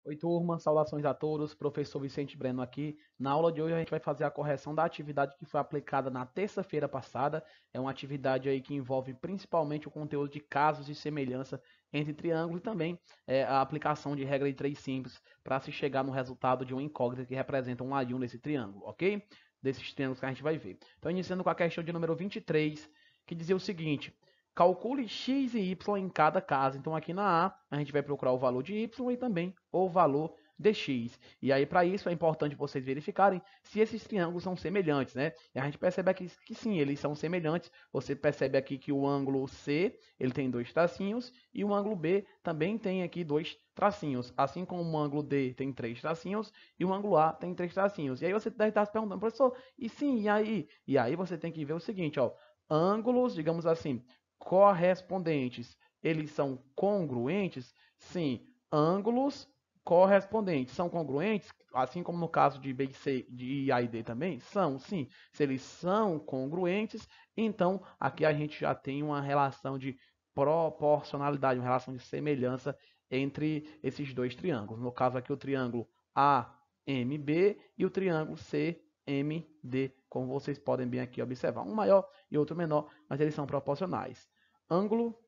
Oi, turma, saudações a todos. Professor Vicente Breno aqui. Na aula de hoje a gente vai fazer a correção da atividade que foi aplicada na terça-feira passada. É uma atividade aí que envolve principalmente o conteúdo de casos de semelhança entre triângulos e também a aplicação de regra de três simples para se chegar no resultado de uma incógnita que representa um ladinho desse triângulo, ok? Desses triângulos que a gente vai ver. Então, iniciando com a questão de número 23, que dizia o seguinte: calcule x e y em cada caso. Então, aqui na A gente vai procurar o valor de y e também o valor de x. E aí, para isso, é importante vocês verificarem se esses triângulos são semelhantes, né? E a gente percebe aqui que sim, eles são semelhantes. Você percebe aqui que o ângulo C, ele tem dois tracinhos, e o ângulo B também tem aqui dois tracinhos. Assim como o ângulo D tem três tracinhos, e o ângulo A tem três tracinhos. E aí você deve estar se perguntando, professor, e sim, e aí? E aí você tem que ver o seguinte, ó. Ângulos, digamos assim, correspondentes, eles são congruentes? Sim. Ângulos correspondentes são congruentes, assim como no caso de B e C, de I, A e D também? São, sim. Se eles são congruentes, então aqui a gente já tem uma relação de proporcionalidade, uma relação de semelhança entre esses dois triângulos. No caso aqui o triângulo AMB e o triângulo CMD, como vocês podem bem aqui observar. Um maior e outro menor, mas eles são proporcionais. Ângulo,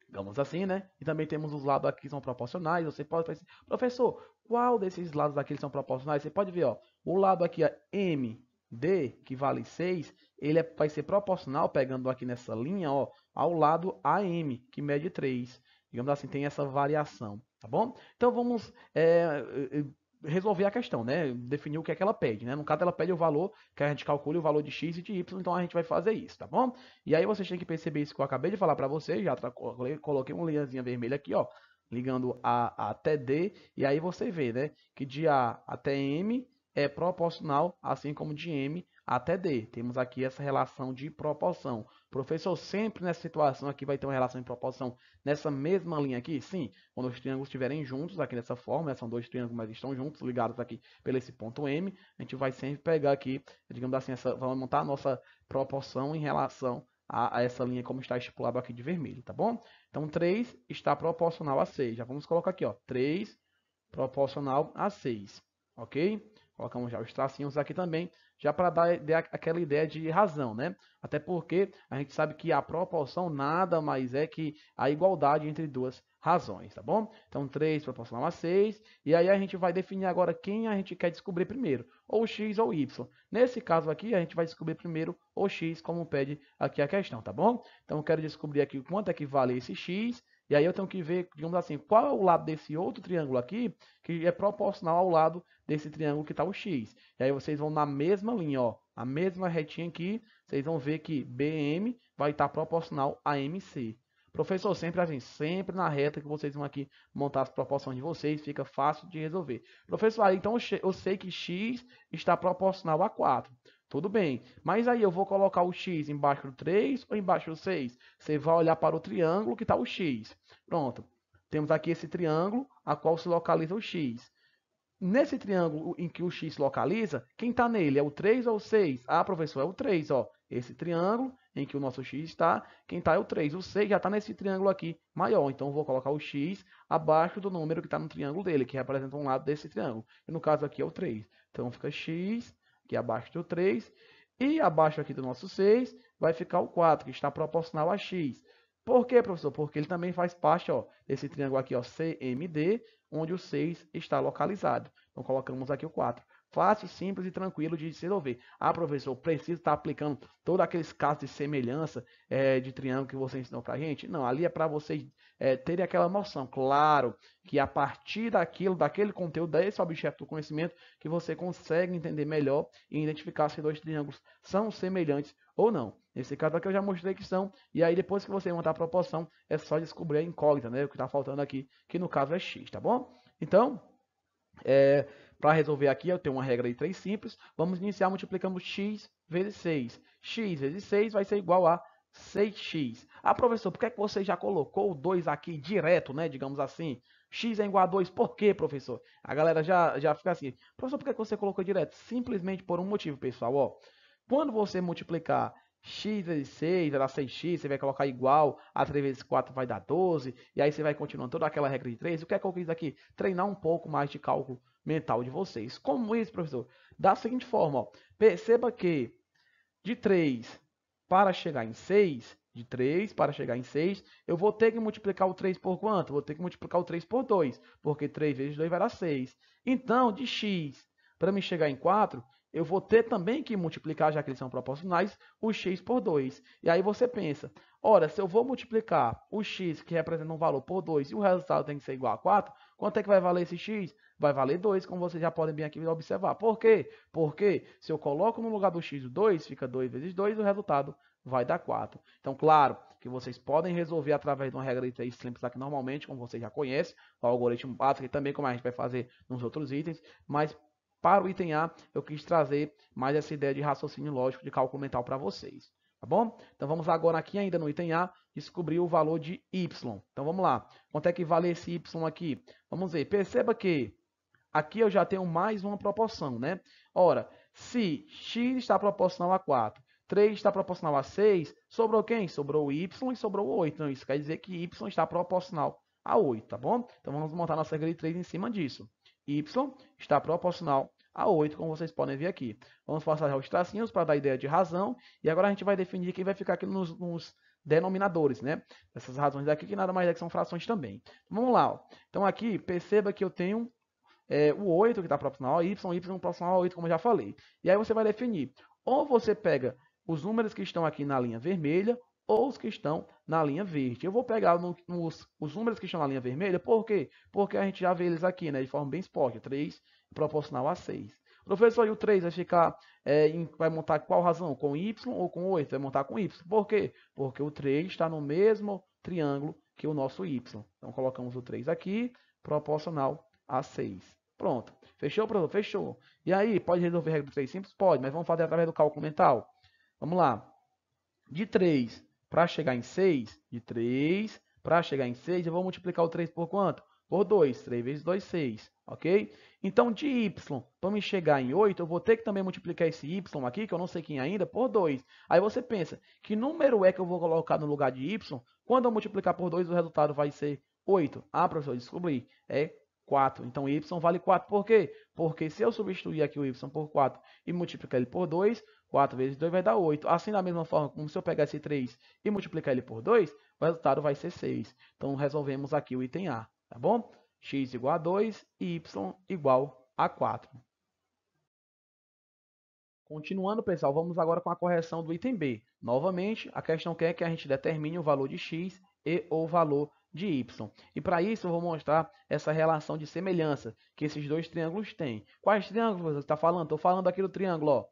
digamos assim, né? E também temos os lados aqui que são proporcionais. Você pode pensar, professor, qual desses lados aqui são proporcionais? Você pode ver, ó, o lado aqui é MD, que vale 6, ele vai ser proporcional, pegando aqui nessa linha, ó, ao lado AM, que mede 3. Digamos assim, tem essa variação, tá bom? Então vamos resolver a questão, né? Definir o que é que ela pede, né? No caso, ela pede o valor, que a gente calcule o valor de x e de y, então a gente vai fazer isso, tá bom? E aí vocês têm que perceber isso que eu acabei de falar para vocês, já coloquei uma linhazinha vermelha aqui, ó, ligando A até D, e aí você vê, né, que de A até M é proporcional, assim como de M até D. Temos aqui essa relação de proporção. Professor, sempre nessa situação aqui vai ter uma relação de proporção nessa mesma linha aqui? Sim, quando os triângulos estiverem juntos, aqui dessa forma, né, são dois triângulos, mas estão juntos, ligados aqui pelo esse ponto M, a gente vai sempre pegar aqui, digamos assim, vamos montar a nossa proporção em relação a essa linha como está estipulado aqui de vermelho, tá bom? Então, 3 está proporcional a 6. Já vamos colocar aqui, ó, 3 proporcional a 6, ok? Colocamos já os tracinhos aqui também, já para dar aquela ideia de razão, né? Até porque a gente sabe que a proporção nada mais é que a igualdade entre duas razões, tá bom? Então, 3 proporcional a 6, e aí a gente vai definir agora quem a gente quer descobrir primeiro, ou x ou y. Nesse caso aqui, a gente vai descobrir primeiro o x, como pede aqui a questão, tá bom? Então, eu quero descobrir aqui quanto é que vale esse x, e aí eu tenho que ver, digamos assim, qual é o lado desse outro triângulo aqui, que é proporcional ao lado desse triângulo que está o x. E aí vocês vão na mesma linha, ó, a mesma retinha aqui, vocês vão ver que BM vai estar proporcional a MC. Professor, sempre assim, sempre na reta que vocês vão aqui montar as proporções de vocês, fica fácil de resolver. Professor, então eu sei que x está proporcional a 4. Tudo bem, mas aí eu vou colocar o x embaixo do 3 ou embaixo do 6? Você vai olhar para o triângulo que está o x. Pronto, temos aqui esse triângulo a qual se localiza o x. Nesse triângulo em que o x localiza, quem está nele? É o 3 ou o 6? Ah, professor, é o 3, ó. Esse triângulo em que o nosso x está, quem está é o 3. O 6 já está nesse triângulo aqui maior. Então, eu vou colocar o x abaixo do número que está no triângulo dele, que representa um lado desse triângulo. E no caso aqui é o 3. Então, fica x aqui abaixo do 3. E abaixo aqui do nosso 6 vai ficar o 4, que está proporcional a x. Por quê, professor? Porque ele também faz parte, ó, desse triângulo aqui, ó, CMD, onde o 6 está localizado. Então, colocamos aqui o 4. Fácil, simples e tranquilo de se resolver. Ah, professor, preciso estar aplicando todos aqueles casos de semelhança de triângulo que você ensinou para a gente? Não, ali é para vocês terem aquela noção. Claro que a partir daquele conteúdo, desse objeto do conhecimento, que você consegue entender melhor e identificar se dois triângulos são semelhantes ou não. Nesse caso aqui eu já mostrei que são, e aí depois que você montar a proporção, é só descobrir a incógnita, né? O que está faltando aqui, que no caso é x, tá bom? Então, para resolver aqui, eu tenho uma regra de 3 simples. Vamos iniciar multiplicando x vezes 6. X vezes 6 vai ser igual a 6x. Ah, professor, por que você já colocou o 2 aqui direto, né? Digamos assim. X é igual a 2. Por quê, professor? A galera já fica assim. Professor, por que você colocou direto? Simplesmente por um motivo, pessoal. Ó, quando você multiplicar x vezes 6 vai dar 6x, você vai colocar igual a 3 vezes 4 vai dar 12, e aí você vai continuando toda aquela regra de 3. O que é que eu quis aqui? Treinar um pouco mais de cálculo mental de vocês. Como isso, professor? Da seguinte forma, ó, perceba que de 3 para chegar em 6, de 3 para chegar em 6, eu vou ter que multiplicar o 3 por quanto? Vou ter que multiplicar o 3 por 2, porque 3 vezes 2 vai dar 6. Então, de x para me chegar em 4, eu vou ter também que multiplicar, já que eles são proporcionais, o x por 2. E aí você pensa, ora, se eu vou multiplicar o x, que representa um valor, por 2, e o resultado tem que ser igual a 4, quanto é que vai valer esse x? Vai valer 2, como vocês já podem bem aqui observar. Por quê? Porque se eu coloco no lugar do x o 2, fica 2 vezes 2, e o resultado vai dar 4. Então, claro que vocês podem resolver através de uma regra de 3 simples aqui normalmente, como vocês já conhecem, o algoritmo básico e também como a gente vai fazer nos outros itens, mas para o item A, eu quis trazer mais essa ideia de raciocínio lógico, de cálculo mental para vocês. Tá bom? Então vamos agora aqui ainda no item A, descobrir o valor de y. Então vamos lá. Quanto é que vale esse y aqui? Vamos ver. Perceba que aqui eu já tenho mais uma proporção, né? Ora, se x está proporcional a 4, 3 está proporcional a 6, sobrou quem? Sobrou y e sobrou 8. Então isso quer dizer que y está proporcional a 8, tá bom? Então vamos montar nossa regra de 3 em cima disso. Y está proporcional a 8, como vocês podem ver aqui. Vamos passar já os tracinhos para dar ideia de razão. E agora a gente vai definir quem vai ficar aqui nos denominadores, né? Essas razões daqui, que nada mais é que são frações também. Então, vamos lá. Ó. Então aqui, perceba que eu tenho o 8 que está proporcional a y proporcional a 8, como eu já falei. E aí você vai definir. Ou você pega os números que estão aqui na linha vermelha, ou os que estão na linha verde. Eu vou pegar os números que estão na linha vermelha, por quê? Porque a gente já vê eles aqui, né, de forma bem exposta. 3 proporcional a 6. Professor, e o 3 vai ficar, vai montar qual razão? Com y ou com 8? Vai montar com y. Por quê? Porque o 3 está no mesmo triângulo que o nosso y. Então, colocamos o 3 aqui, proporcional a 6. Pronto. Fechou, professor? Fechou. E aí, pode resolver a regra do 3 simples? Pode, mas vamos fazer através do cálculo mental. Vamos lá. De 3 para chegar em 6, de 3 para chegar em 6, eu vou multiplicar o 3 por quanto? Por 2. 3 vezes 2, 6. Ok? Então, de y, para me chegar em 8, eu vou ter que também multiplicar esse y aqui, que eu não sei quem ainda, por 2. Aí você pensa, que número é que eu vou colocar no lugar de y? Quando eu multiplicar por 2, o resultado vai ser 8. Ah, professor, descobri. É 4. Então, y vale 4. Por quê? Porque se eu substituir aqui o y por 4 e multiplicar ele por 2, 4 vezes 2 vai dar 8. Assim, da mesma forma, como se eu pegar esse 3 e multiplicar ele por 2, o resultado vai ser 6. Então, resolvemos aqui o item A, tá bom? X igual a 2 e y igual a 4. Continuando, pessoal, vamos agora com a correção do item B. Novamente, a questão quer que a gente determine o valor de x e o valor de y. E para isso eu vou mostrar essa relação de semelhança que esses dois triângulos têm. Quais triângulos você está falando? Estou falando aqui do triângulo,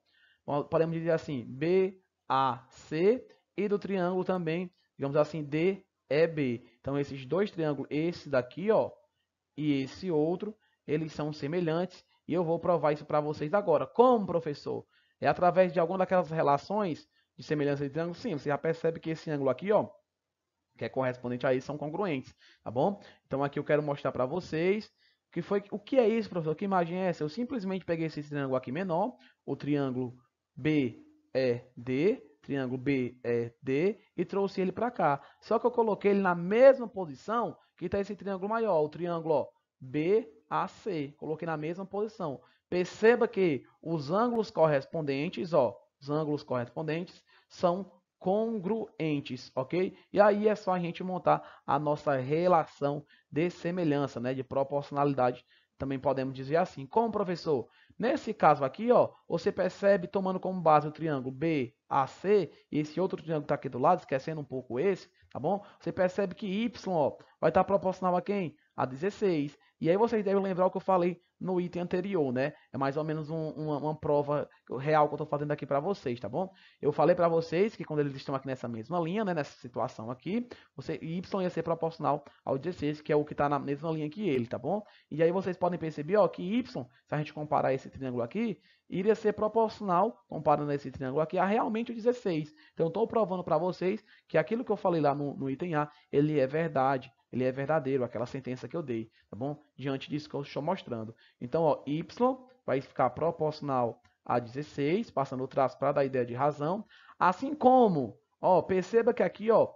ó. Podemos dizer assim, BAC, e do triângulo também, digamos assim, DEB. Então esses dois triângulos, esse daqui, ó, e esse outro, eles são semelhantes, e eu vou provar isso para vocês agora. Como, professor? É através de alguma daquelas relações de semelhança de triângulo? Sim, você já percebe que esse ângulo aqui, ó, que é correspondente a isso, são congruentes, tá bom? Então aqui eu quero mostrar para vocês o que é isso, professor? Que imagem é essa? Eu simplesmente peguei esse triângulo aqui menor, o triângulo BED, triângulo BED, e trouxe ele para cá. Só que eu coloquei ele na mesma posição que está esse triângulo maior, o triângulo, ó, BAC. Coloquei na mesma posição. Perceba que os ângulos correspondentes, ó, os ângulos correspondentes são congruentes, ok? E aí é só a gente montar a nossa relação de semelhança, né, de proporcionalidade, também podemos dizer assim. Como, professor? Nesse caso aqui, ó, você percebe, tomando como base o triângulo BAC, e esse outro triângulo está aqui do lado, esquecendo um pouco esse, tá bom? Você percebe que y, ó, vai estar proporcional a quem? A 16. E aí vocês devem lembrar o que eu falei no item anterior, né? É mais ou menos uma prova real que eu estou fazendo aqui para vocês, tá bom? Eu falei para vocês que quando eles estão aqui nessa mesma linha, né, nessa situação aqui, y ia ser proporcional ao 16, que é o que está na mesma linha que ele, tá bom? E aí vocês podem perceber, ó, que y, se a gente comparar esse triângulo aqui, iria ser proporcional, comparando esse triângulo aqui, a realmente o 16. Então, eu estou provando para vocês que aquilo que eu falei lá no item A, ele é verdade. Ele é verdadeiro, aquela sentença que eu dei, tá bom? Diante disso que eu estou mostrando. Então, ó, y vai ficar proporcional a 16, passando o traço para dar a ideia de razão. Assim como, ó, perceba que aqui, ó,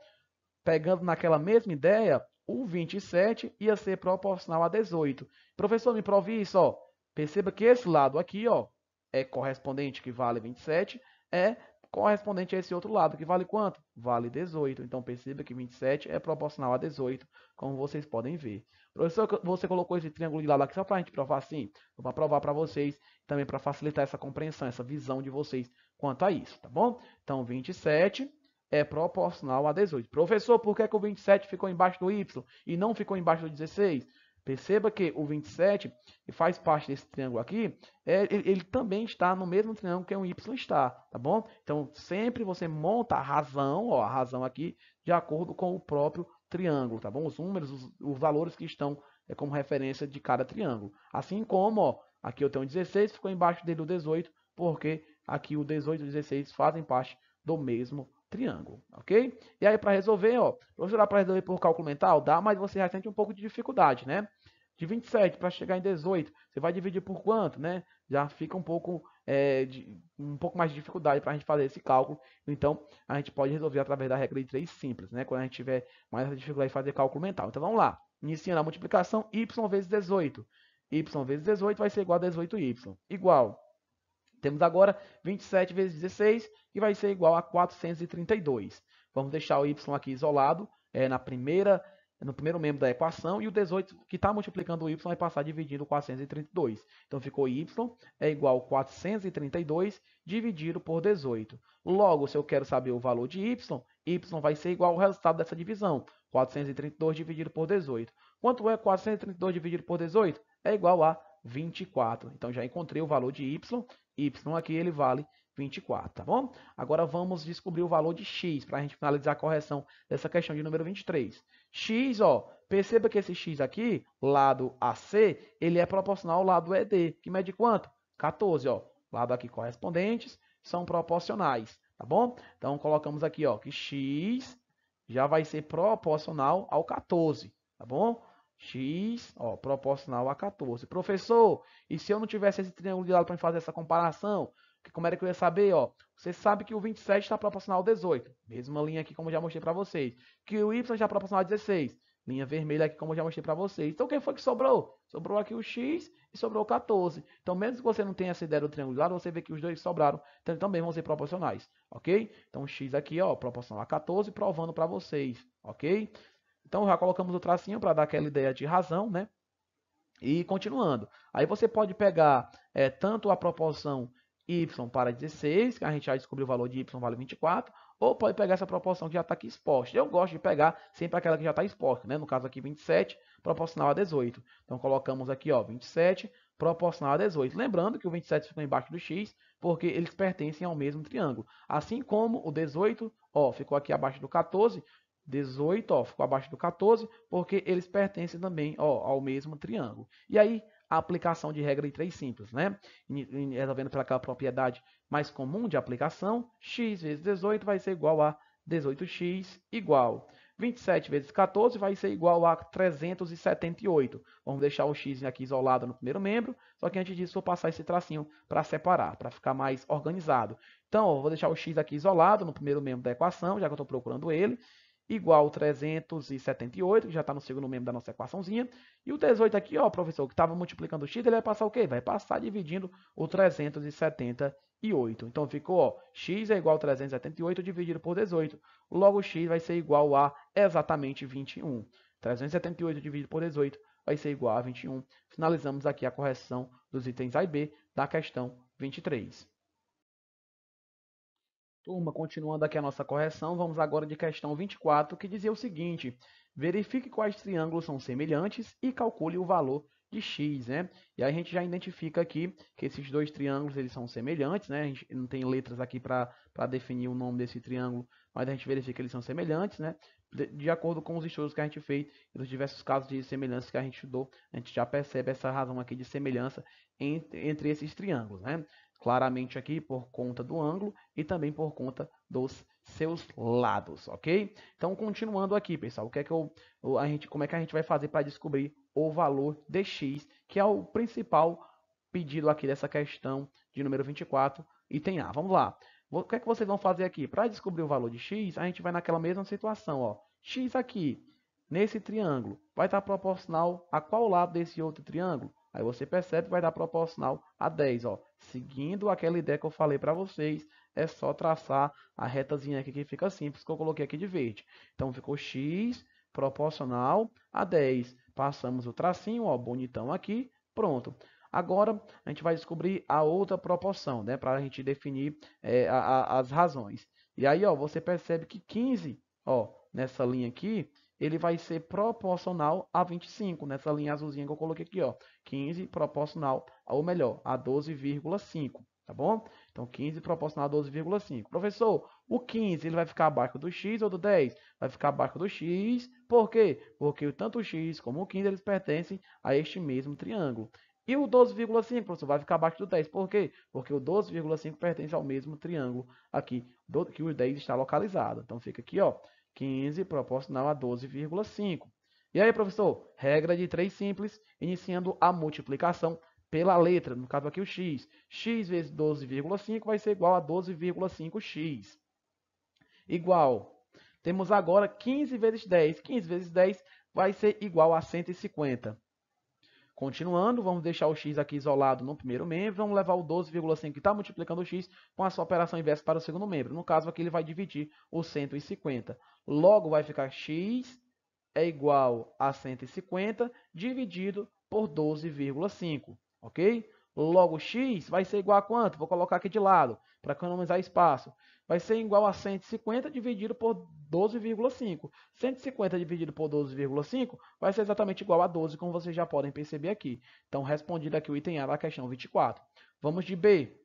pegando naquela mesma ideia, o 27 ia ser proporcional a 18. Professor, me prove isso, ó. Perceba que esse lado aqui, ó, é correspondente, que vale 27, é correspondente a esse outro lado, que vale quanto? Vale 18. Então, perceba que 27 é proporcional a 18, como vocês podem ver. Professor, você colocou esse triângulo de lado aqui só para a gente provar assim? Vou provar para vocês, também para facilitar essa compreensão, essa visão de vocês quanto a isso, tá bom? Então, 27 é proporcional a 18. Professor, por que o 27 ficou embaixo do y e não ficou embaixo do 16? Perceba que o 27, que faz parte desse triângulo aqui, ele também está no mesmo triângulo que o y está, tá bom? Então, sempre você monta a razão, ó, a razão aqui, de acordo com o próprio triângulo, tá bom? Os números, os valores que estão como referência de cada triângulo. Assim como, ó, aqui eu tenho o 16, ficou embaixo dele o 18, porque aqui o 18 e o 16 fazem parte do mesmo triângulo, ok? E aí, para resolver, ó, professor, para resolver por cálculo mental, dá, mas você já sente um pouco de dificuldade, né? De 27 para chegar em 18, você vai dividir por quanto, né? Já fica um pouco, um pouco mais de dificuldade para a gente fazer esse cálculo. Então, a gente pode resolver através da regra de 3 simples, né? Quando a gente tiver mais dificuldade de fazer cálculo mental. Então, vamos lá. Iniciando a multiplicação, y vezes 18. Y vezes 18 vai ser igual a 18y. Igual. Temos agora 27 vezes 16, que vai ser igual a 432. Vamos deixar o y aqui isolado no primeiro membro da equação, e o 18 que está multiplicando o y vai passar dividindo 432. Então ficou y é igual a 432 dividido por 18. Logo, se eu quero saber o valor de y vai ser igual ao resultado dessa divisão, 432 dividido por 18. Quanto é 432 dividido por 18? É igual a 24. Então já encontrei o valor de y aqui ele vale 24, tá bom? Agora vamos descobrir o valor de x para a gente finalizar a correção dessa questão de número 23. X, ó, perceba que esse x aqui, lado AC, ele é proporcional ao lado ED, que mede quanto? 14, ó. Lado aqui correspondentes são proporcionais, tá bom? Então colocamos aqui, ó, que x já vai ser proporcional ao 14, tá bom? X, ó, proporcional a 14. Professor, e se eu não tivesse esse triângulo de lado para fazer essa comparação, como era que eu ia saber? Ó, você sabe que o 27 está proporcional ao 18. Mesma linha aqui, como eu já mostrei para vocês. Que o y está proporcional a 16. Linha vermelha aqui, como eu já mostrei para vocês. Então, quem foi que sobrou? Sobrou aqui o x e sobrou 14. Então, mesmo que você não tenha essa ideia do triângulo de lado, você vê que os dois sobraram. Então, também vão ser proporcionais, ok? Então, o x aqui, ó, proporcional a 14, provando para vocês, ok? Então, já colocamos o tracinho para dar aquela ideia de razão, né? E continuando. Aí você pode pegar tanto a proporção y para 16, que a gente já descobriu o valor de y vale 24, ou pode pegar essa proporção que já está aqui exposta. Eu gosto de pegar sempre aquela que já está exposta, né? No caso aqui 27, proporcional a 18. Então colocamos aqui, ó, 27 proporcional a 18. Lembrando que o 27 ficou embaixo do x, porque eles pertencem ao mesmo triângulo. Assim como o 18, ó, ficou aqui abaixo do 14, 18, ó, ficou abaixo do 14, porque eles pertencem também, ó, ao mesmo triângulo. E aí, a aplicação de regra de 3 simples, né? Resolvendo pelaquela propriedade mais comum de aplicação, x vezes 18 vai ser igual a 18x igual. 27 vezes 14 vai ser igual a 378. Vamos deixar o x aqui isolado no primeiro membro, só que antes disso vou passar esse tracinho para separar, para ficar mais organizado. Então, ó, vou deixar o x aqui isolado no primeiro membro da equação, já que eu estou procurando ele, igual 378, que já está no segundo membro da nossa equaçãozinha. E o 18 aqui, ó, professor, que estava multiplicando o x, ele vai passar o quê? Vai passar dividindo o 378. Então ficou, ó, x é igual a 378 dividido por 18. Logo, x vai ser igual a exatamente 21. 378 dividido por 18 vai ser igual a 21. Finalizamos aqui a correção dos itens A e B da questão 23. Turma, continuando aqui a nossa correção, vamos agora de questão 24, que dizia o seguinte: verifique quais triângulos são semelhantes e calcule o valor de x, né? E aí a gente já identifica aqui que esses dois triângulos eles são semelhantes, né? A gente não tem letras aqui para definir o nome desse triângulo, mas a gente verifica que eles são semelhantes, né? De acordo com os estudos que a gente fez e os diversos casos de semelhança que a gente estudou, a gente já percebe essa razão aqui de semelhança entre esses triângulos, né? Claramente aqui por conta do ângulo e também por conta dos seus lados, ok? Então, continuando aqui, pessoal, como é que a gente vai fazer para descobrir o valor de x, que é o principal pedido aqui dessa questão de número 24, item A. Vamos lá. O que é que vocês vão fazer aqui? Para descobrir o valor de x, a gente vai naquela mesma situação, ó. X aqui, nesse triângulo, vai estar proporcional a qual lado desse outro triângulo? Aí você percebe que vai dar proporcional a 10, ó. Seguindo aquela ideia que eu falei para vocês, é só traçar a retazinha aqui que fica simples, que eu coloquei aqui de verde. Então ficou x proporcional a 10. Passamos o tracinho, ó, bonitão aqui, pronto. Agora a gente vai descobrir a outra proporção, né, para a gente definir as razões. E aí, ó, você percebe que 15, ó, nessa linha aqui, ele vai ser proporcional a 25, nessa linha azulzinha que eu coloquei aqui, ó. 15 proporcional, ou melhor, a 12,5, tá bom? Então, 15 proporcional a 12,5. Professor, o 15 ele vai ficar abaixo do x ou do 10? Vai ficar abaixo do x. Por quê? Porque tanto o x como o 15 eles pertencem a este mesmo triângulo. E o 12,5, professor, vai ficar abaixo do 10. Por quê? Porque o 12,5 pertence ao mesmo triângulo aqui, que o 10 está localizado. Então, fica aqui, ó, 15 proporcional a 12,5. E aí, professor? Regra de 3 simples, iniciando a multiplicação pela letra, no caso aqui o x. X vezes 12,5 vai ser igual a 12,5x. Igual. Temos agora 15 vezes 10. 15 vezes 10 vai ser igual a 150. Continuando, vamos deixar o x aqui isolado no primeiro membro, vamos levar o 12,5 que está multiplicando o x com a sua operação inversa para o segundo membro. No caso aqui, ele vai dividir o 150. Logo, vai ficar x é igual a 150 dividido por 12,5, ok? Logo, x vai ser igual a quanto? Vou colocar aqui de lado, para economizar espaço. Vai ser igual a 150 dividido por 12,5. 150 dividido por 12,5 vai ser exatamente igual a 12, como vocês já podem perceber aqui. Então, respondido aqui o item A da questão 24. Vamos de B.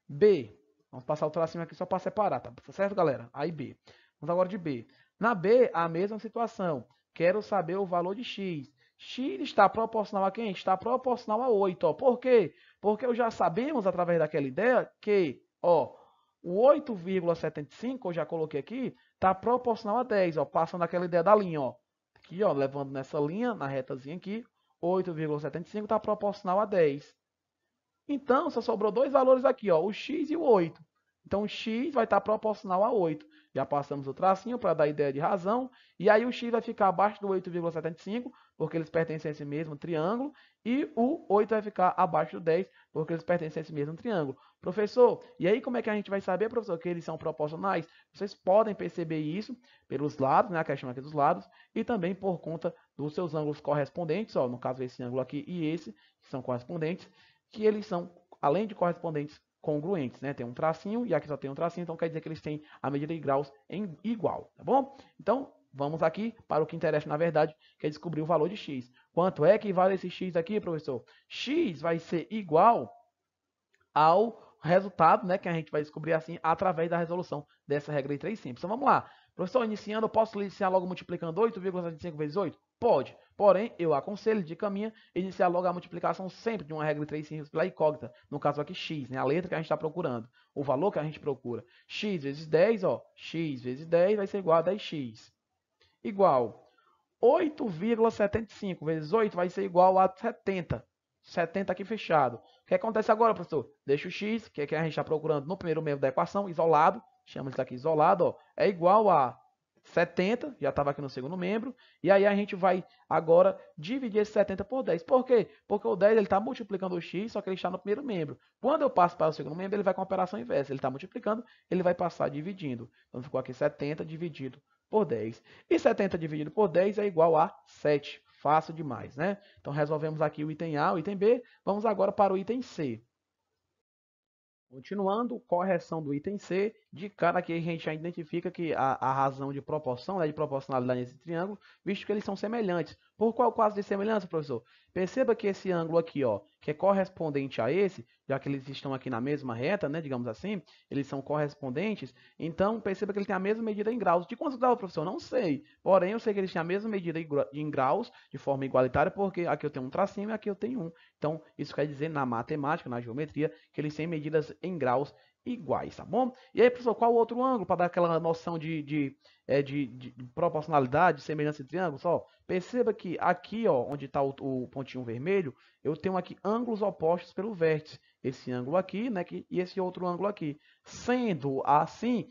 B. Vamos passar o tracinho aqui só para separar, tá certo, galera? A e B. Vamos agora de B. Na B, a mesma situação. Quero saber o valor de x. X está proporcional a quem? Está proporcional a 8. Ó. Por quê? Porque já sabemos, através daquela ideia, que ó, o 8,75, eu já coloquei aqui, está proporcional a 10. Ó, passando aquela ideia da linha. Ó. Aqui, ó, levando nessa linha, na retazinha aqui, 8,75 está proporcional a 10. Então, só sobrou dois valores aqui, ó, o x e o 8. Então, o x vai estar proporcional a 8. Já passamos o tracinho para dar ideia de razão. E aí, o x vai ficar abaixo do 8,75, porque eles pertencem a esse mesmo triângulo. E o 8 vai ficar abaixo do 10, porque eles pertencem a esse mesmo triângulo. Professor, e aí como é que a gente vai saber, professor, que eles são proporcionais? Vocês podem perceber isso pelos lados, né, a questão aqui dos lados, e também por conta dos seus ângulos correspondentes, ó, no caso esse ângulo aqui e esse, que são correspondentes, que eles são, além de correspondentes, congruentes, né? Tem um tracinho e aqui só tem um tracinho, então quer dizer que eles têm a medida de graus em igual, tá bom? Então, vamos aqui para o que interessa, na verdade, que é descobrir o valor de x. Quanto é que vale esse x aqui, professor? X vai ser igual ao resultado, né, que a gente vai descobrir assim, através da resolução dessa regra de 3 simples. Então, vamos lá. Professor, iniciando, eu posso iniciar logo multiplicando 8,75 vezes 8? Pode. Porém, eu aconselho, dica minha, iniciar logo a multiplicação sempre de uma regra de 3 simples pela incógnita. No caso aqui, x, né? A letra que a gente está procurando. O valor que a gente procura. X vezes 10, ó. X vezes 10 vai ser igual a 10x. Igual. 8,75 vezes 8 vai ser igual a 70. 70 aqui fechado. O que acontece agora, professor? Deixa o x, que é que a gente está procurando no primeiro membro da equação, isolado. Chama isso aqui isolado, ó. É igual a 70, já estava aqui no segundo membro, e aí a gente vai agora dividir esse 70 por 10. Por quê? Porque o 10 está multiplicando o x, só que ele está no primeiro membro. Quando eu passo para o segundo membro, ele vai com a operação inversa. Ele está multiplicando, ele vai passar dividindo. Então ficou aqui 70 dividido por 10. E 70 dividido por 10 é igual a 7. Fácil demais, né? Então resolvemos aqui o item A, o item B. Vamos agora para o item C. Continuando, correção do item C, de cara que a gente já identifica que a razão de proporção, né, de proporcionalidade nesse triângulo, visto que eles são semelhantes. Por qual caso de semelhança, professor? Perceba que esse ângulo aqui, ó, que é correspondente a esse, já que eles estão aqui na mesma reta, né, digamos assim, eles são correspondentes, então perceba que ele tem a mesma medida em graus. De quantos graus, professor? Não sei. Porém, eu sei que eles têm a mesma medida em graus, de forma igualitária, porque aqui eu tenho um tracinho e aqui eu tenho um. Então, isso quer dizer, na matemática, na geometria, que eles têm medidas em graus iguais, tá bom? E aí, professor, qual o outro ângulo para dar aquela noção de proporcionalidade, de semelhança entre ângulos? Ó, perceba que aqui, ó, onde está o pontinho vermelho, eu tenho aqui ângulos opostos pelo vértice. esse ângulo aqui, né, e esse outro ângulo aqui. Sendo assim,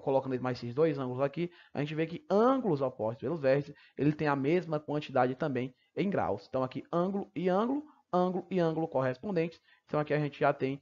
colocando mais esses dois ângulos aqui, a gente vê que ângulos opostos pelos vértices, ele tem a mesma quantidade também em graus. Então aqui ângulo e ângulo, ângulo e ângulo correspondentes. Então aqui a gente já tem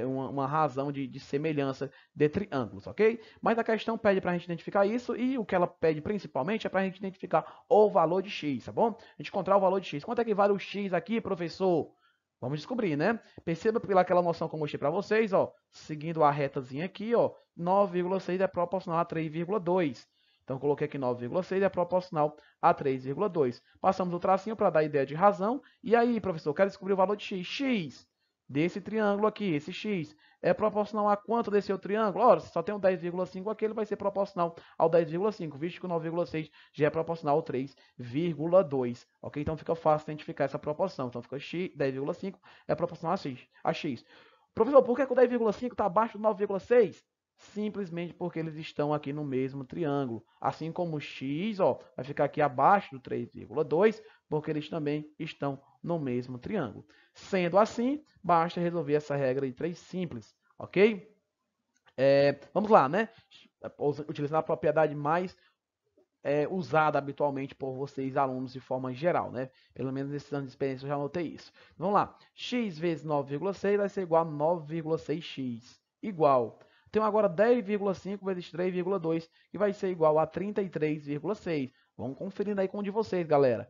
uma razão de semelhança de triângulos, ok? Mas a questão pede para a gente identificar isso e o que ela pede principalmente é para a gente identificar o valor de x, tá bom? A gente encontrar o valor de x. Quanto é que vale o x aqui, professor? Vamos descobrir, né? Perceba pelaquela noção que eu mostrei para vocês, ó, seguindo a retazinha aqui, ó, 9,6 é proporcional a 3,2. Então, coloquei aqui 9,6 é proporcional a 3,2. Passamos o tracinho para dar ideia de razão. E aí, professor, quero descobrir o valor de x. X desse triângulo aqui, esse x, é proporcional a quanto desse outro triângulo? Ora, se só tem um 10,5 aqui, ele vai ser proporcional ao 10,5, visto que o 9,6 já é proporcional ao 3,2. Ok? Então, fica fácil identificar essa proporção. Então, fica x, 10,5 é proporcional a x. Professor, por que o 10,5 está abaixo do 9,6? Simplesmente porque eles estão aqui no mesmo triângulo. Assim como o x, ó, vai ficar aqui abaixo do 3,2, porque eles também estão no mesmo triângulo. Sendo assim, basta resolver essa regra de 3 simples, ok? Vamos lá, né? Utilizando a propriedade mais usada habitualmente por vocês, alunos, de forma geral, né? Pelo menos nesses anos de experiência eu já notei isso. Vamos lá. X vezes 9,6 vai ser igual a 9,6x. Igual. Tenho agora 10,5 vezes 3,2, que vai ser igual a 33,6. Vamos conferindo aí com o de vocês, galera.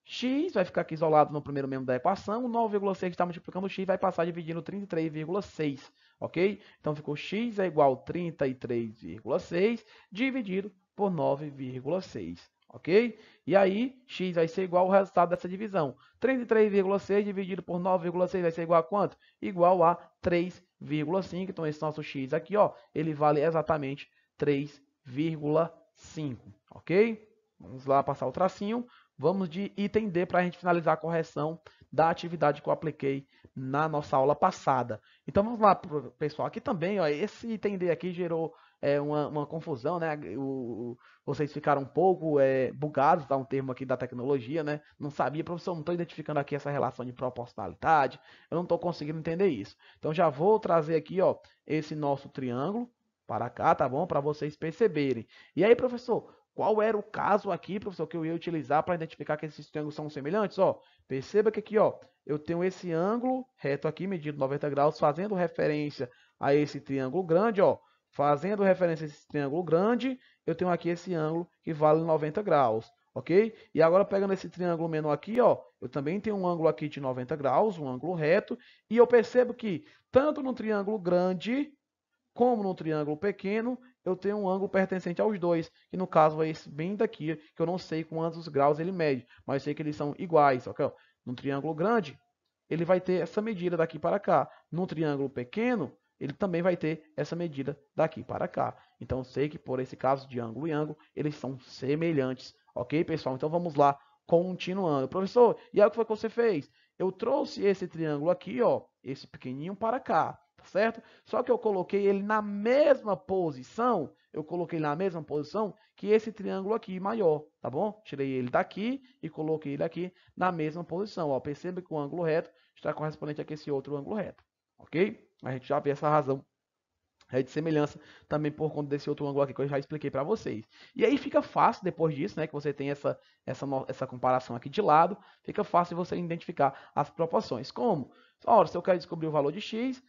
X vai ficar aqui isolado no primeiro membro da equação. O 9,6 está multiplicando o x, vai passar dividindo 33,6. Ok? Então ficou x é igual a 33,6 dividido por 9,6. Ok? E aí, x vai ser igual ao resultado dessa divisão. 33,6 dividido por 9,6 vai ser igual a quanto? Igual a 3,5. Então, esse nosso x aqui, ó, ele vale exatamente 3,5. Ok? Vamos lá passar o tracinho. Vamos de item D para a gente finalizar a correção da atividade que eu apliquei na nossa aula passada. Então vamos lá, pessoal. Aqui também, ó, esse item D aqui gerou uma confusão, né? Vocês ficaram um pouco bugados, tá um termo aqui da tecnologia, né? Não sabia, professor, não estou identificando aqui essa relação de proporcionalidade, eu não estou conseguindo entender isso. Então já vou trazer aqui, ó, esse nosso triângulo para cá, tá bom? Para vocês perceberem. E aí, professor, qual era o caso aqui, professor, que eu ia utilizar para identificar que esses triângulos são semelhantes? Ó, perceba que aqui, ó, eu tenho esse ângulo reto aqui, medido 90 graus, fazendo referência a esse triângulo grande, ó. Fazendo referência a esse triângulo grande, eu tenho aqui esse ângulo que vale 90 graus, ok? E agora, pegando esse triângulo menor aqui, ó, eu também tenho um ângulo aqui de 90 graus, um ângulo reto, e eu percebo que, tanto no triângulo grande como no triângulo pequeno, eu tenho um ângulo pertencente aos dois, que no caso é esse bem daqui, que eu não sei quantos graus ele mede, mas eu sei que eles são iguais, ok? No triângulo grande, ele vai ter essa medida daqui para cá. No triângulo pequeno, ele também vai ter essa medida daqui para cá. Então, eu sei que por esse caso de ângulo e ângulo, eles são semelhantes, ok, pessoal? Então, vamos lá, continuando. Professor, e aí o que foi que você fez? Eu trouxe esse triângulo aqui, ó, esse pequenininho para cá, tá certo? Só que eu coloquei ele na mesma posição, que esse triângulo aqui maior, tá bom? Tirei ele daqui e coloquei ele aqui na mesma posição, ó. Perceba que o ângulo reto está correspondente a esse outro ângulo reto, ok? A gente já vê essa razão de semelhança também por conta desse outro ângulo aqui que eu já expliquei para vocês. E aí fica fácil, depois disso, né, que você tem essa comparação aqui de lado, fica fácil você identificar as proporções. Como? Ora, se eu quero descobrir o valor de x,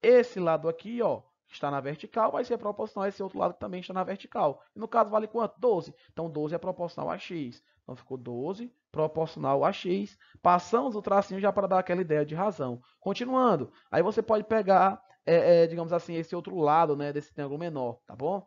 esse lado aqui, ó, que está na vertical, vai ser proporcional a esse outro lado que também está na vertical. E no caso, vale quanto? 12. Então, 12 é proporcional a x. Então, ficou 12 proporcional a x. Passamos o tracinho já para dar aquela ideia de razão. Continuando, aí você pode pegar, digamos assim, esse outro lado, né, desse triângulo menor, tá bom?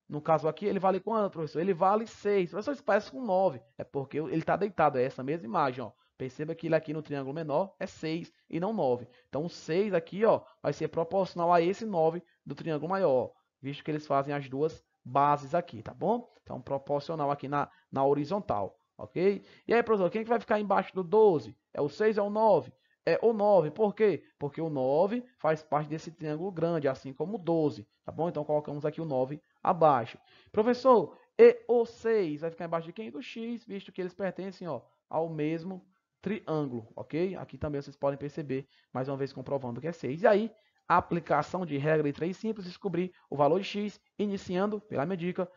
No caso aqui, ele vale quanto, professor? Ele vale 6. Professor, isso parece com 9. É porque ele está deitado, é essa mesma imagem, ó. Perceba que ele aqui no triângulo menor é 6 e não 9. Então, o 6 aqui, ó, vai ser proporcional a esse 9 do triângulo maior, visto que eles fazem as duas bases aqui, tá bom? Então, proporcional aqui na horizontal, ok? E aí, professor, quem que vai ficar embaixo do 12? É o 6 ou o 9? É o 9, por quê? Porque o 9 faz parte desse triângulo grande, assim como o 12, tá bom? Então, colocamos aqui o 9 abaixo. Professor, e o 6 vai ficar embaixo de quem? Do x, visto que eles pertencem, ó, ao mesmo triângulo, ok? Aqui também vocês podem perceber, mais uma vez comprovando que é 6. E aí, a aplicação de regra de 3 simples, descobrir o valor de x, iniciando, pela minha dica,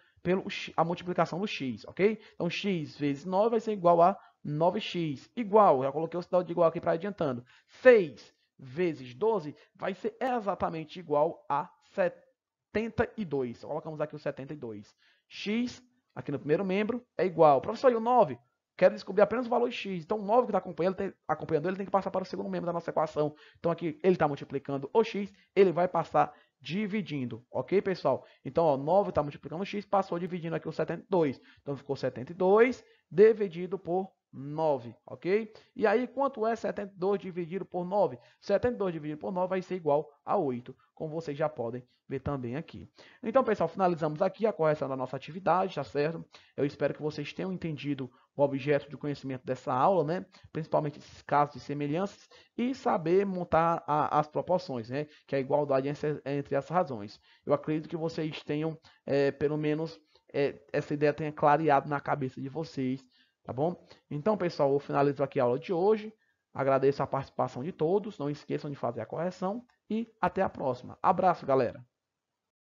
a multiplicação do x, ok? Então, x vezes 9 vai ser igual a 9x, igual, já coloquei o sinal de igual aqui para adiantando. 6 vezes 12 vai ser exatamente igual a 72. Colocamos aqui o 72. X, aqui no primeiro membro, é igual. Professor, e o 9? Quero descobrir apenas o valor de x. Então, o 9 que está acompanhando ele tem que passar para o segundo membro da nossa equação. Então, aqui ele está multiplicando o x, ele vai passar dividindo. Ok, pessoal? Então, ó, 9 está multiplicando o x, passou dividindo aqui o 72. Então, ficou 72 dividido por 9, ok? E aí, quanto é 72 dividido por 9? 72 dividido por 9 vai ser igual a 8, como vocês já podem ver também aqui. Então, pessoal, finalizamos aqui a correção da nossa atividade, tá certo? Eu espero que vocês tenham entendido o objeto de conhecimento dessa aula, né? Principalmente esses casos de semelhanças e saber montar as proporções, né? Que é a igualdade entre as razões. Eu acredito que vocês tenham, pelo menos, essa ideia tenha clareado na cabeça de vocês, tá bom? Então, pessoal, eu finalizo aqui a aula de hoje. Agradeço a participação de todos. Não esqueçam de fazer a correção e até a próxima. Abraço, galera!